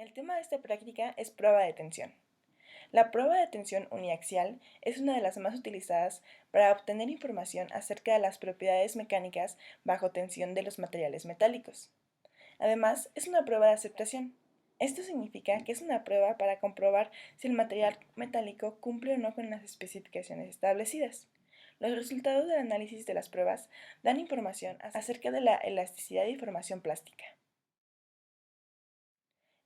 El tema de esta práctica es prueba de tensión. La prueba de tensión uniaxial es una de las más utilizadas para obtener información acerca de las propiedades mecánicas bajo tensión de los materiales metálicos. Además, es una prueba de aceptación. Esto significa que es una prueba para comprobar si el material metálico cumple o no con las especificaciones establecidas. Los resultados del análisis de las pruebas dan información acerca de la elasticidad y formación plástica.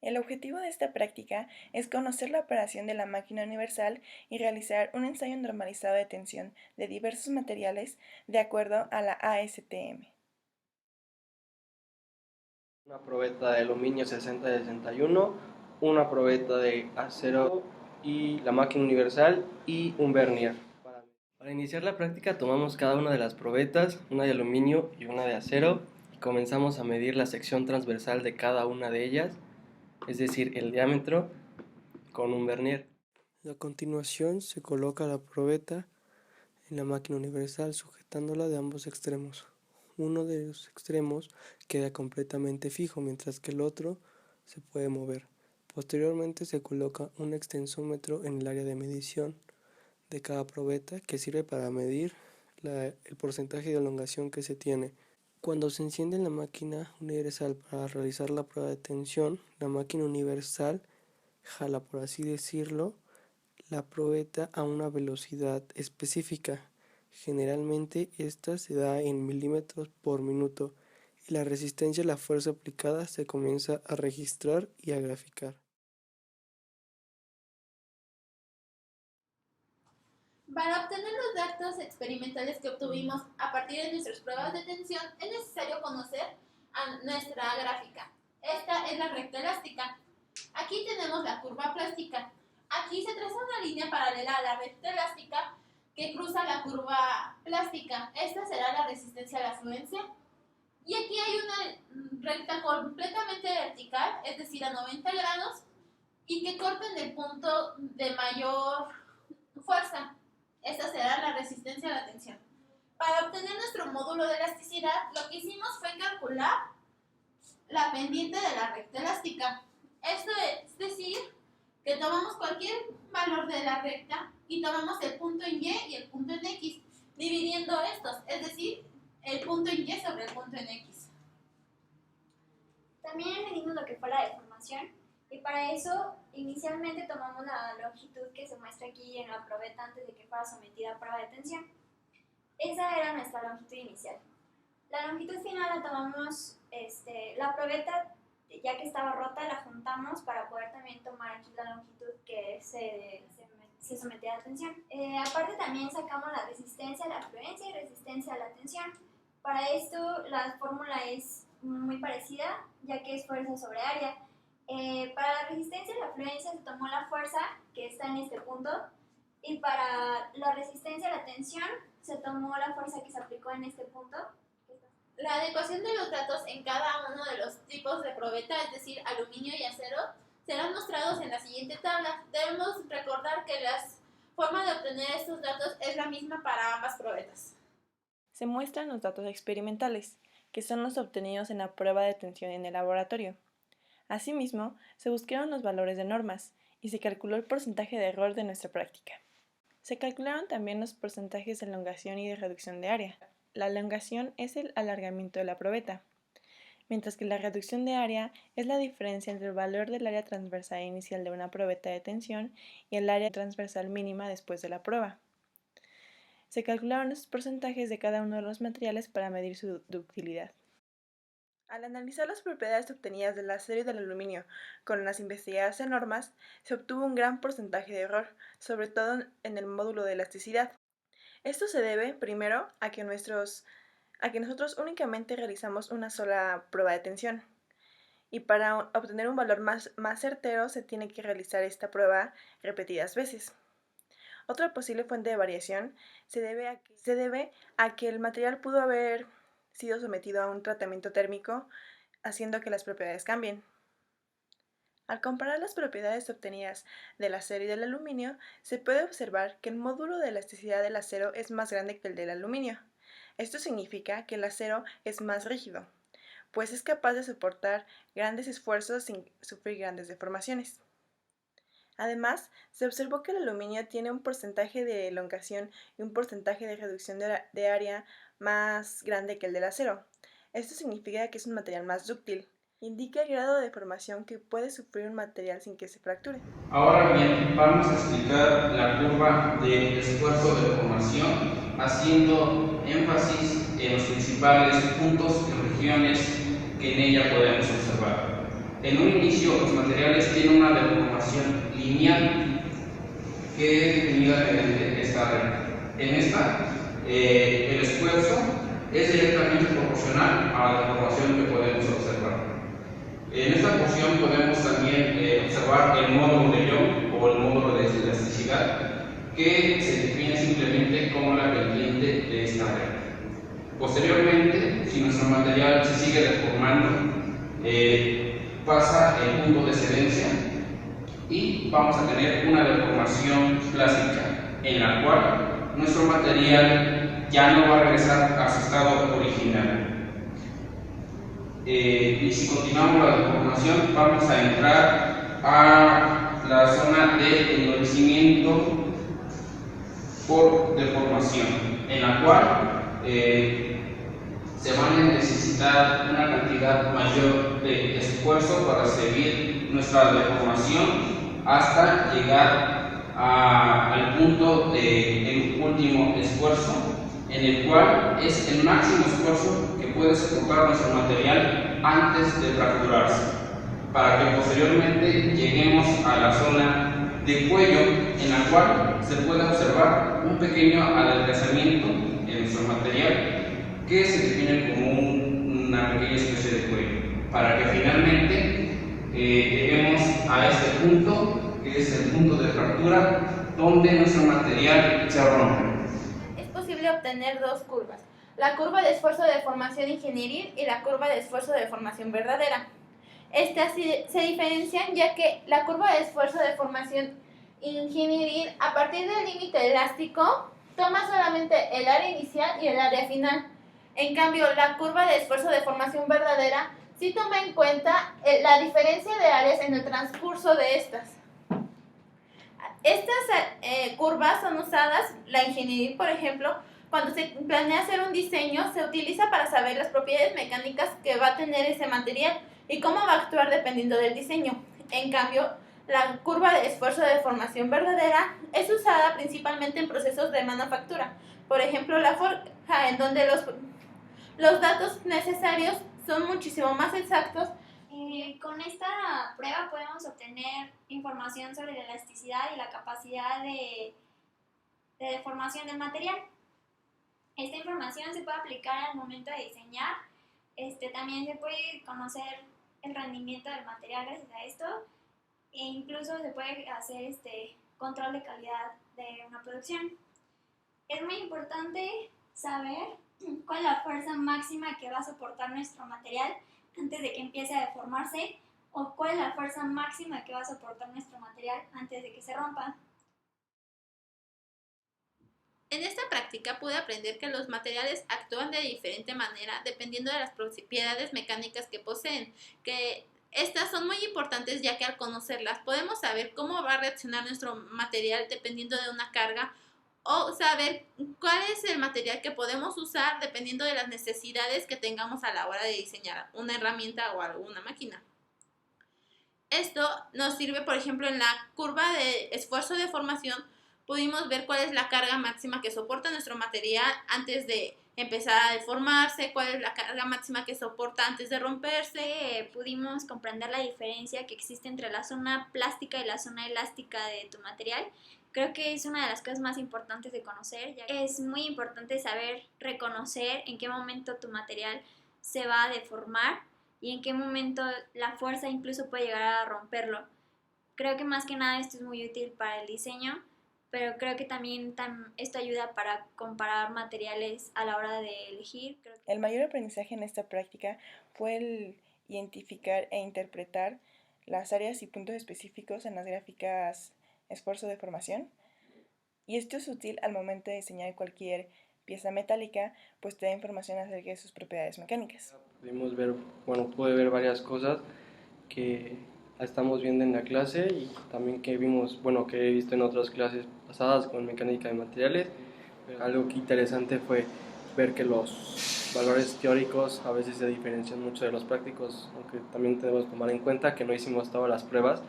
El objetivo de esta práctica es conocer la operación de la máquina universal y realizar un ensayo normalizado de tensión de diversos materiales de acuerdo a la ASTM. Una probeta de aluminio 6061, una probeta de acero y la máquina universal y un vernier. Para iniciar la práctica tomamos cada una de las probetas, una de aluminio y una de acero, y comenzamos a medir la sección transversal de cada una de ellas, es decir, el diámetro, con un vernier. A continuación se coloca la probeta en la máquina universal sujetándola de ambos extremos. Uno de los extremos queda completamente fijo, mientras que el otro se puede mover. Posteriormente se coloca un extensómetro en el área de medición de cada probeta que sirve para medir el porcentaje de elongación que se tiene. Cuando se enciende la máquina universal para realizar la prueba de tensión, la máquina universal jala, por así decirlo, la probeta a una velocidad específica. Generalmente esta se da en milímetros por minuto y la resistencia a la fuerza aplicada se comienza a registrar y a graficar. Para obtener los datos experimentales que obtuvimos a partir de nuestras pruebas de tensión, es necesario conocer a nuestra gráfica. Esta es la recta elástica. Aquí tenemos la curva plástica. Aquí se traza una línea paralela a la recta elástica que cruza la curva plástica. Esta será la resistencia a la fluencia. Y aquí hay una recta completamente vertical, es decir, a 90 grados, y que corta en el punto de mayor fuerza. Esta será la resistencia a la tensión. Para obtener nuestro módulo de elasticidad, lo que hicimos fue calcular la pendiente de la recta elástica. Esto es decir, que tomamos cualquier valor de la recta y tomamos el punto en Y y el punto en X, dividiendo estos, es decir, el punto en Y sobre el punto en X. También medimos lo que fue la deformación y para eso inicialmente tomamos la longitud que se muestra aquí en la probeta antes de que fuera sometida a prueba de tensión. Esa era nuestra longitud inicial. La longitud final la tomamos, la probeta ya que estaba rota la juntamos para poder también tomar aquí la longitud que se sometía a tensión. Aparte también sacamos la resistencia a la fluencia y resistencia a la tensión. Para esto la fórmula es muy parecida, ya que es fuerza sobre área. Para la resistencia y la fluencia se tomó la fuerza que está en este punto, y para la resistencia a la tensión se tomó la fuerza que se aplicó en este punto. La adecuación de los datos en cada uno de los tipos de probeta, es decir, aluminio y acero, serán mostrados en la siguiente tabla. Debemos recordar que la forma de obtener estos datos es la misma para ambas probetas. Se muestran los datos experimentales, que son los obtenidos en la prueba de tensión en el laboratorio. Asimismo, se buscaron los valores de normas y se calculó el porcentaje de error de nuestra práctica. Se calcularon también los porcentajes de elongación y de reducción de área. La elongación es el alargamiento de la probeta, mientras que la reducción de área es la diferencia entre el valor del área transversal inicial de una probeta de tensión y el área transversal mínima después de la prueba. Se calcularon los porcentajes de cada uno de los materiales para medir su ductilidad. Al analizar las propiedades obtenidas del acero y del aluminio con las investigadas en normas, se obtuvo un gran porcentaje de error, sobre todo en el módulo de elasticidad. Esto se debe, primero, a que nosotros únicamente realizamos una sola prueba de tensión, y para obtener un valor más certero se tiene que realizar esta prueba repetidas veces. Otra posible fuente de variación se debe a que el material pudo haber sido sometido a un tratamiento térmico, haciendo que las propiedades cambien. Al comparar las propiedades obtenidas del acero y del aluminio, se puede observar que el módulo de elasticidad del acero es más grande que el del aluminio. Esto significa que el acero es más rígido, pues es capaz de soportar grandes esfuerzos sin sufrir grandes deformaciones. Además, se observó que el aluminio tiene un porcentaje de elongación y un porcentaje de reducción de área más grande que el del acero. Esto significa que es un material más dúctil. Indica el grado de deformación que puede sufrir un material sin que se fracture. Ahora bien, vamos a explicar la curva de esfuerzo de deformación, haciendo énfasis en los principales puntos y regiones que en ella podemos observar. En un inicio, los materiales tienen una deformación lineal que es definida mediante esta regla. En esta, el esfuerzo es directamente proporcional a la deformación que podemos observar. En esta porción podemos también observar el módulo de Young o el módulo de elasticidad, que se define simplemente como la pendiente de esta regla. Posteriormente, si nuestro material se sigue deformando, pasa el punto de excedencia y vamos a tener una deformación plástica, en la cual nuestro material ya no va a regresar a su estado original. Y si continuamos la deformación, vamos a entrar a la zona de endurecimiento por deformación, en la cual se van a necesitar una cantidad mayor de esfuerzo para seguir nuestra deformación hasta llegar al punto del último esfuerzo, en el cual es el máximo esfuerzo que puede soportar nuestro material antes de fracturarse, para que posteriormente lleguemos a la zona de cuello, en la cual se puede observar un pequeño adelgazamiento en nuestro material, que se define como una pequeña especie de cuello, para que finalmente lleguemos a este punto, que es el punto de fractura, donde nuestro material se rompe. Es posible obtener dos curvas: la curva de esfuerzo de deformación ingenieril y la curva de esfuerzo de deformación verdadera. Estas se diferencian ya que la curva de esfuerzo de deformación ingenieril, a partir del límite elástico, toma solamente el área inicial y el área final. En cambio, la curva de esfuerzo de deformación verdadera sí toma en cuenta la diferencia de áreas en el transcurso de estas. Estas curvas son usadas, la ingenieril por ejemplo, cuando se planea hacer un diseño, se utiliza para saber las propiedades mecánicas que va a tener ese material y cómo va a actuar dependiendo del diseño. En cambio, la curva de esfuerzo de deformación verdadera es usada principalmente en procesos de manufactura. Por ejemplo, la forja, en donde los datos necesarios son muchísimo más exactos. Con esta prueba podemos obtener información sobre la elasticidad y la capacidad de deformación del material. Esta información se puede aplicar al momento de diseñar. También se puede conocer el rendimiento del material gracias a esto, e incluso se puede hacer control de calidad de una producción. Es muy importante saber cuál es la fuerza máxima que va a soportar nuestro material antes de que empiece a deformarse, o cuál es la fuerza máxima que va a soportar nuestro material antes de que se rompa. En esta práctica pude aprender que los materiales actúan de diferente manera dependiendo de las propiedades mecánicas que poseen, que estas son muy importantes ya que al conocerlas podemos saber cómo va a reaccionar nuestro material dependiendo de una carga, o saber cuál es el material que podemos usar dependiendo de las necesidades que tengamos a la hora de diseñar una herramienta o alguna máquina. Esto nos sirve, por ejemplo, en la curva de esfuerzo de deformación. Pudimos ver cuál es la carga máxima que soporta nuestro material antes de empezar a deformarse, cuál es la carga máxima que soporta antes de romperse. Pudimos comprender la diferencia que existe entre la zona plástica y la zona elástica de tu material. Creo que es una de las cosas más importantes de conocer, ya que es muy importante saber reconocer en qué momento tu material se va a deformar y en qué momento la fuerza incluso puede llegar a romperlo. Creo que más que nada esto es muy útil para el diseño, pero creo que también esto ayuda para comparar materiales a la hora de elegir. El mayor aprendizaje en esta práctica fue el identificar e interpretar las áreas y puntos específicos en las gráficas esfuerzo de deformación, y esto es útil al momento de diseñar cualquier pieza metálica, pues te da información acerca de sus propiedades mecánicas. Pudimos ver, pude ver varias cosas que estamos viendo en la clase y también que vimos, que he visto en otras clases pasadas con mecánica de materiales. Algo que interesante fue ver que los valores teóricos a veces se diferencian mucho de los prácticos, aunque también tenemos que tomar en cuenta que no hicimos todas las pruebas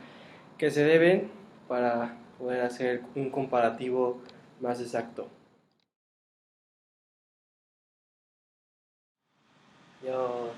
que se deben para poder hacer un comparativo más exacto. Yo